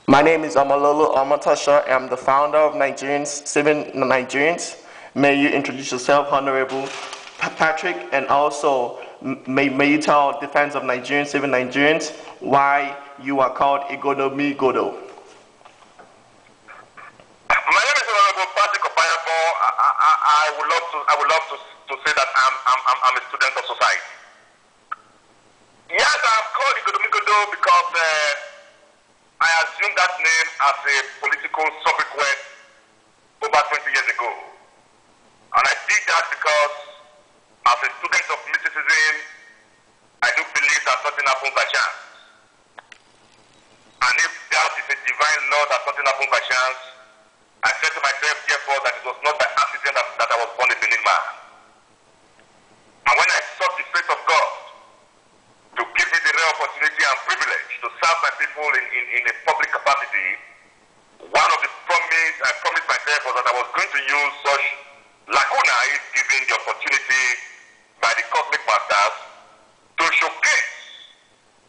My name is Omololu Omotosho. I'm the founder of Nigerians, Saving Nigerians. May you introduce yourself, Honorable Patrick, and also may you tell the fans of Nigerians, Saving Nigerians, why you are called Igodo Mi Godo. My name is Honorable Patrick Obahiagbon. I would love to say that I'm a student of society. Yes, I'm called Igodo Mi Godo because I assumed that name as a political sobriquet over 20 years ago. And I did that because as a student of mysticism, I do believe that nothing happens by chance. And if that is a divine law that nothing happens by chance, I said to myself, therefore, that it was not by accident that I was born a Benin man. And when I sought the face of God to give me the rare opportunity and privilege to serve my people in a public capacity, one of the promises I promised myself was that I was going to use such lacuna, if given the opportunity by the cosmic masters, to showcase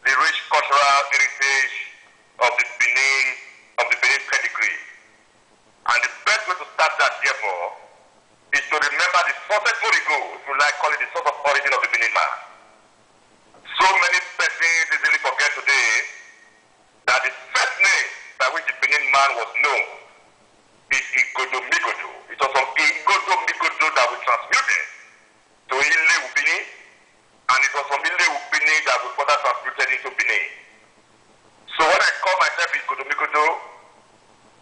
the rich cultural heritage of the Benin pedigree. And the best way to start that, therefore, is to remember the successful ego, if you like, call it the source of origin of the Benin man. So many persons easily forget today that the first name by which the Benin man was known is Igodo Migodo. It was from Igodo Migodo that we transmuted to Ile Ubini, and it was from Ile Ubini that we further transmuted into Benin. So when I call myself Igodo Migodo,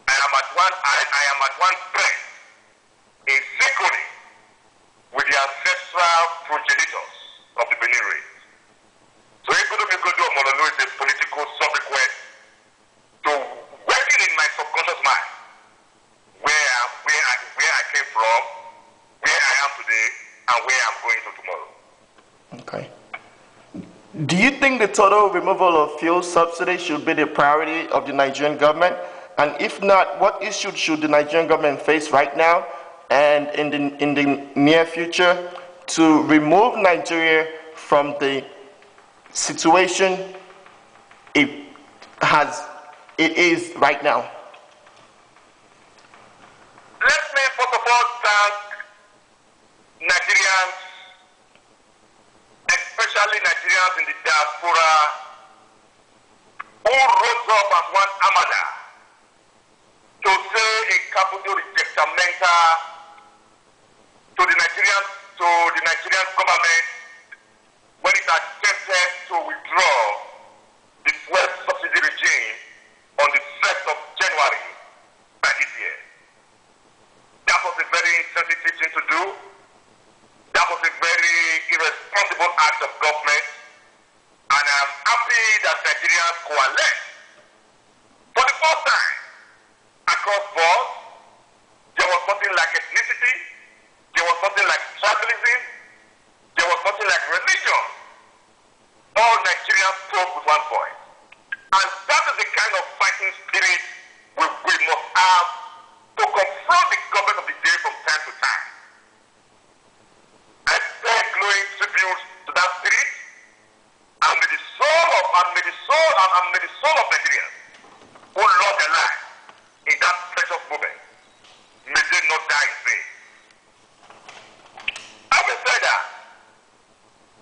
I am at one breath in synchrony with the ancestral progenitors of the Benin race. So Igodo Migodo Omololu is a political sobriquet to working in my subconscious mind where I came from, where I am today, and where I'm going to tomorrow. Okay. Do you think the total removal of fuel subsidy should be the priority of the Nigerian government? And if not, what issues should the Nigerian government face right now and in the near future to remove Nigeria from the situation it is right now? Let me first of all thank Nigerians, especially Nigerians in the diaspora, who rose up as one armada to say a capital rejectamenta to the Nigerian government when it attempted to withdraw the fuel subsidy regime on the 1st of January by this year. That was a very insensitive thing to do. That was a very irresponsible act of government, and I'm happy that Nigerians coalesced for the first time across board. There was nothing like ethnicity, there was nothing like tribalism, there was nothing like religion. All Nigerians spoke with one voice. And that is the kind of fighting spirit we must have to confront the government of the day from time to time. I pay glowing tribute to that spirit, and may the soul of Nigerians who lost their lives in that precious moment, may they not die in vain. Having said that,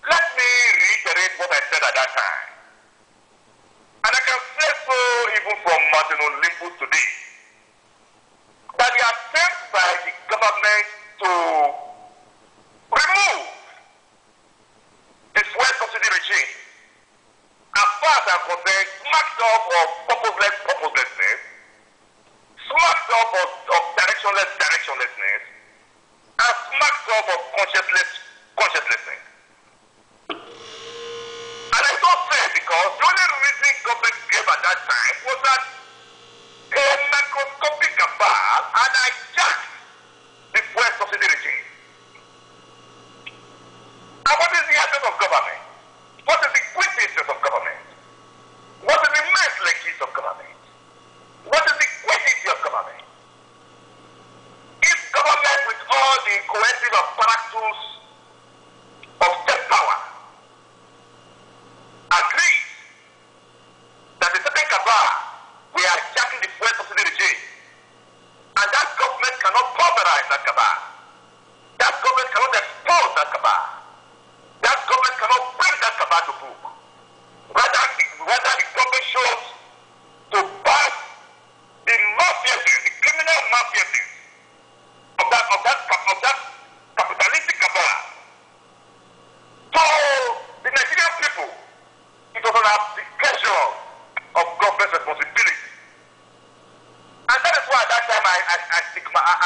let me reiterate what I said at that time. And I can say so even from Mountain Olympus today, that the attempt by the government to remove the fuel subsidy regime, as far as I'm concerned, smacked up of purposelessness, smacked up of directionlessness, and smacked up of consciencelessness. And I don't say because the only reason government gave at that time was that a microscopic cabal had hijacked the fuel subsidy regime. And what is the essence of government? What is the quintessence of government? What is the mass legis of government? What is the quantity of government? If government with all the cohesive apparatus of state power agrees that the certain cabal we are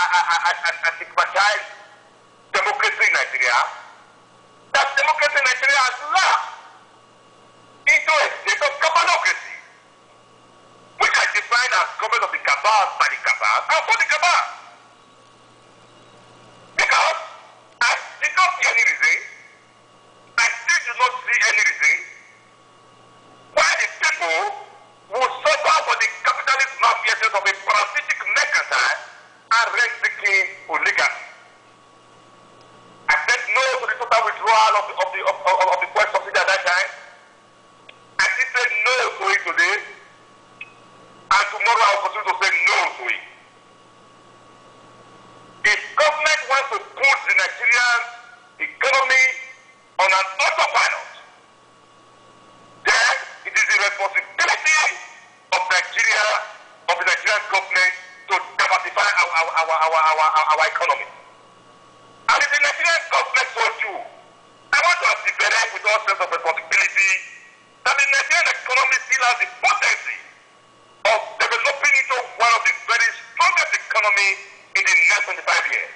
I stigmatize democracy in Nigeria, that democracy in Nigeria has lapsed into a state of cabalocracy, which I define as government of the cabal, by the cabal, and for the cabal. Because I did not see any reason, I still do not see any reason why the people will suffer for the capitalist malfeasance of a parasitic mercantile and rent-seeking oligarchy. I said no to the total withdrawal of the fuel subsidy at that time. I still said no to it today, and tomorrow I will continue to say no to it. If government wants to put the Nigerian economy on an autopilot, then it is the responsibility of Nigeria, of the Nigerian government, to diversify our economy. And if the Nigerian government so do, I want to assevere with all sense of responsibility that the Nigerian economy still has the potency of developing into one of the very strongest economy in the next 25 years.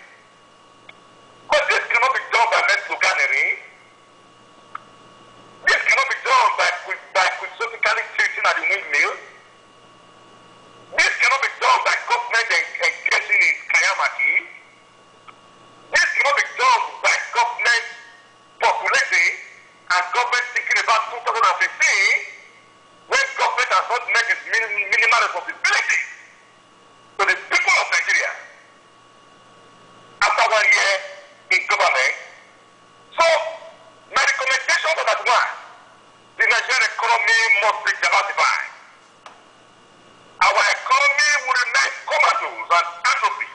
But this cannot be done by mere sloganery. This cannot be done by quixotically tilting at the windmill. This cannot be done by government engaging in kayamaki. This cannot be done by government populating and government thinking about 2015 when government has not met its minimal responsibility to the people of Nigeria after 1 year in government. So, my recommendation for that one, the Nigerian economy must be diversified. Our economy will remain comatose and atrophy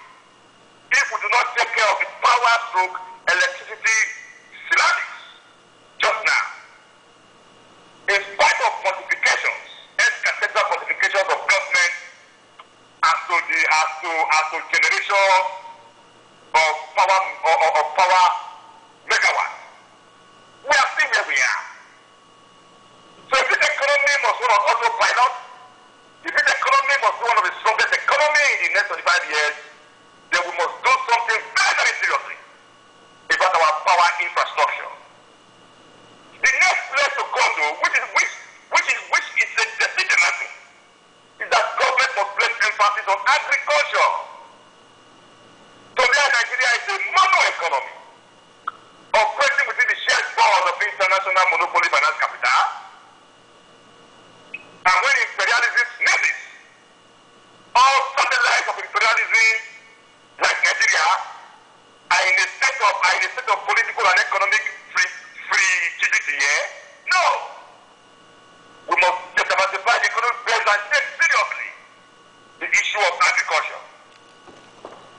if we do not take care of the power stroke electricity ceramics just now. In spite of fortifications, ex-cathedral fortifications of government as to generation of power megawatts, we are still where we are. So if this economy must run on autopilot, if this economy must be one of the strongest economy in the next 25 years, then we must do something very, very seriously about our power infrastructure. The next place to go to, which is a decision matter, is that government must place emphasis on agriculture. Today, Nigeria is a mono economy, operating within the shared board of international monopoly finance capital. And when imperialism sneezes, all satellites of imperialism, like Nigeria, are in a state of political and economic frigidity here. No, we must diversify the economic base and take seriously the issue of agriculture.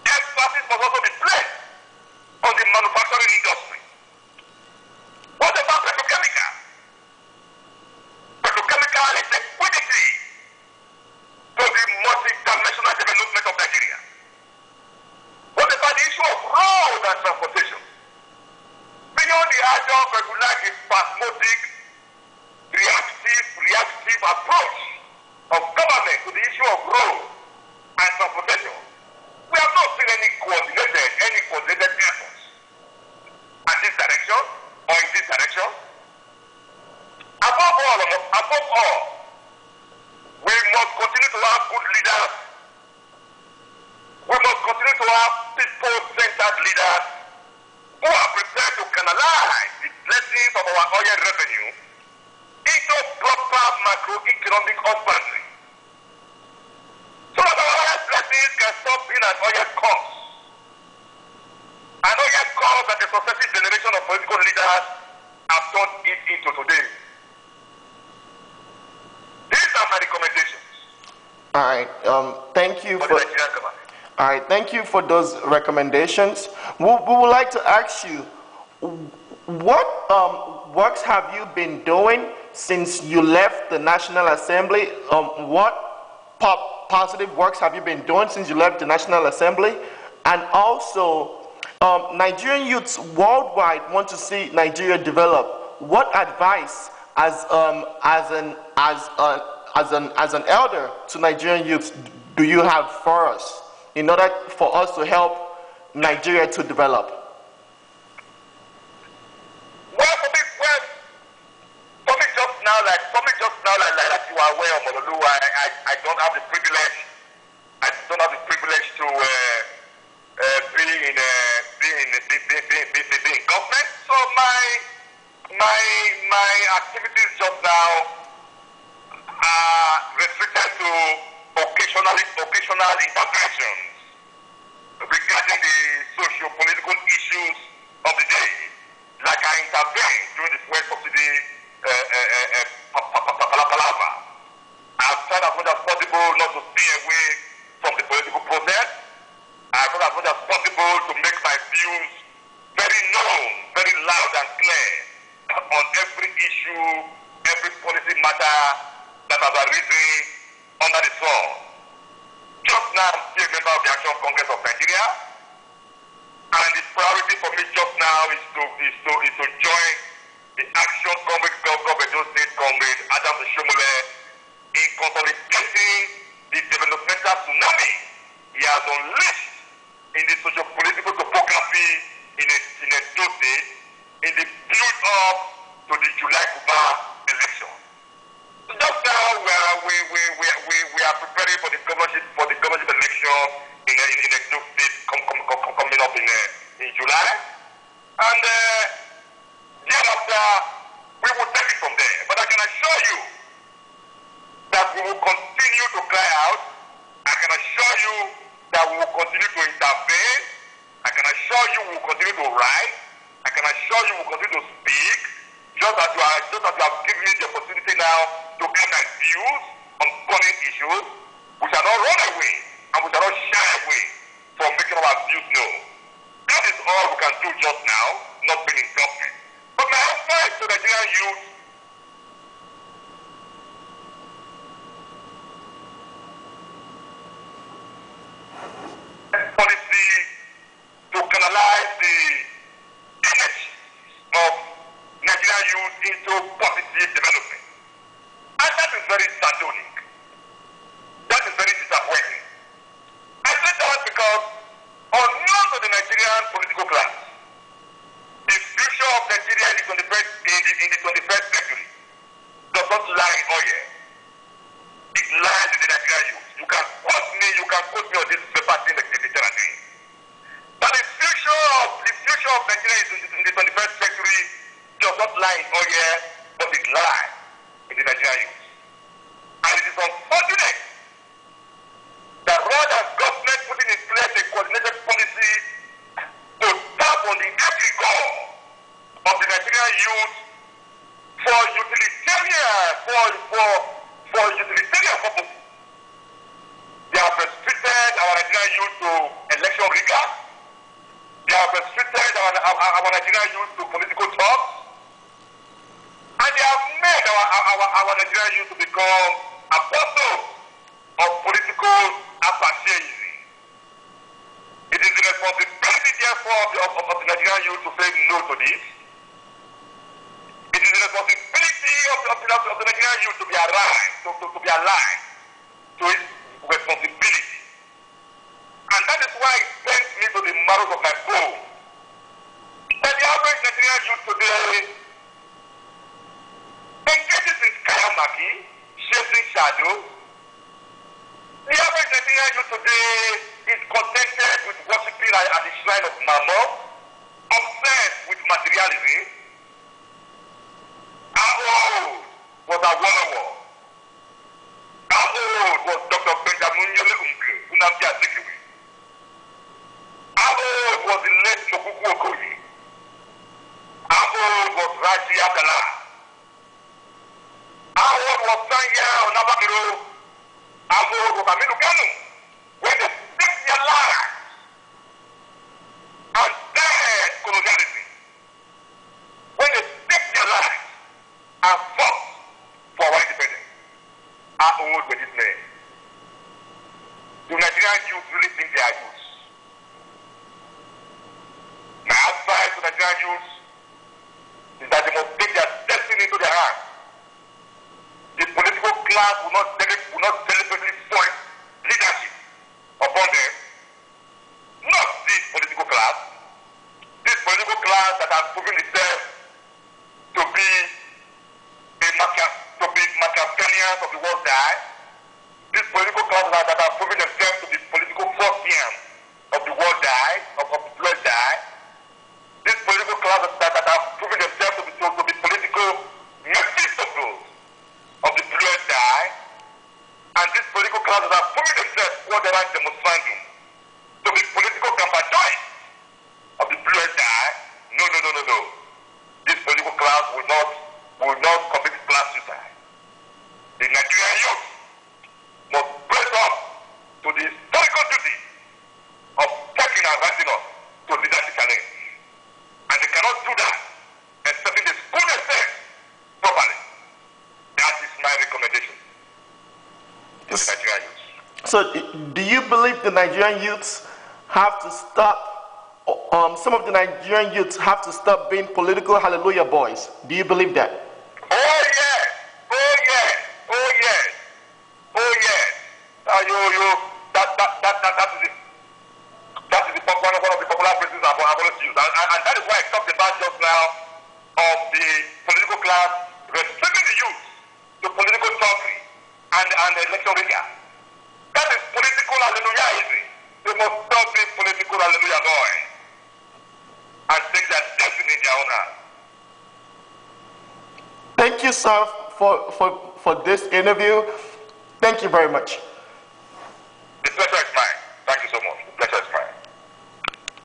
Emphasis must also be placed on the manufacturing industry. What about petrochemical? Petrochemical is a liquidity to the multi-dimensional development of Nigeria. What about the issue of road and transportation? Beyond the agile, regular, spasmodic, reactive approach of government to the issue of road and transportation, we have not seen any coordinated efforts in this direction or in this direction. Above all, we must continue to have good leaders. We must continue to have people-centered leaders who are prepared to canalize the blessings of our oil revenue into proper macroeconomic husbandry, so that our oil blessings can stop being an oil cost. An oil cost that the successive generation of political leaders have turned it into today. These are my recommendations. All right. Thank you for. All right. Thank you for those recommendations. We would like to ask you, what works have you been doing since you left the National Assembly? What positive works have you been doing since you left the National Assembly? And also, Nigerian youths worldwide want to see Nigeria develop. What advice, as an elder to Nigerian youths, do you have for us? in order for us to help Nigeria to develop? Like you are aware, Omololu, I don't have the privilege. I don't have the privilege to be in government. So my activities just now are restricted to occasional interventions regarding the socio-political issues of the day. Like I intervened during the fuel subsidy palava. I've tried as much as possible not to stay away from the political process. I've tried as much as possible to make my views very known, very loud and clear on every issue, every policy matter that has arisen under the sun. Just now, I'm still a member of the Action Congress of Nigeria, and the priority for me just now is to join the Action Congress of Edo State Comrade Adam Shomole in consolidating the developmental tsunami he has unleashed in the socio-political topography in Edo State in the build-up to the July Cuba election. Just now, we are preparing for the governorship election in Edo State coming up in July, and thereafter we will take it from there. But I can assure you that we will continue to cry out. I can assure you that we will continue to intervene. I can assure you we will continue to write. I can assure you we will continue to speak. Just as you have given me the opportunity now to get my views on burning issues, we shall not run away and we shall not shy away from making our views known. That is all we can do just now, not being in government. But my advice to Nigerian youth policy to canalize the energy of Nigerian youth into positive development. And that is very sardonic. That is very disappointing. I say that because unknown to the Nigerian political class, the future of Nigeria in the 21st century does not lie in oil. It lies in the Nigerian youth. You can quote me on this paper thing that they are doing. But the future of Nigeria in the 21st century does not lie in oil, but it lies in the Nigerian youth. And it is unfortunate that rather than government putting in place a coordinated policy to tap on the aggregate of the Nigerian youth for utilitarian purposes. They have restricted our Nigerian youth to election rigor. They have restricted our Nigerian youth to political talks. And they have made our Nigerian youth to become apostles of political appreciation. It is the responsibility, therefore, of the Nigerian youth to say no to this. It is the responsibility of the Nigerian youth to be alive, to be alive to its responsibility. And that is why it sends me to the marrow of my bone. That the average Nigerian youth today engages in skyamaki, chasing shadows. The average Nigerian youth today is contented with worshiping at the shrine of Mammon, obsessed with materialism. How old was Awolowo? How old was Dr. Benjamin Umke, Nnamdi Azikiwe? How old was the late Mokuku Okoye? How old was Raji Abdallah? How old was Sanya Onabakiro? How old was Aminu Kanu? When they staked their lives and died colonialism, when they staked their lives and fought for our independence, how old were these men? Do Nigerian youth really think they are youths? My advice to Nigerian youth is that they must take their destiny into their hands. The political class will not deliberately force leadership upon them. die, these political classes that are proving themselves to be political Freudian of the world die, of the flesh die, these political classes that are proving themselves to be political mephistophels of the flesh die, and these political classes are proving themselves what they like demonstrating to be political campaigns of the flesh die. No. This political class will not commit class suicide. The Nigerian youth must brace up to the historical duty of taking and rising up to leadership challenge. And they cannot do that except in the school themselves properly. That is my recommendation to the Nigerian youth. So do you believe the Nigerian youths have to stop, some of the Nigerian youths have to stop being political hallelujah boys? Do you believe that? Oh yes. That is one of the popular phrases I've always used. And that is why I talked about just now of the political class restricting the youth to political talking and election area. That is political hallelujah. They must stop being political hallelujah boys and take their destiny in their own hands. Thank you, sir, for this interview. Thank you very much.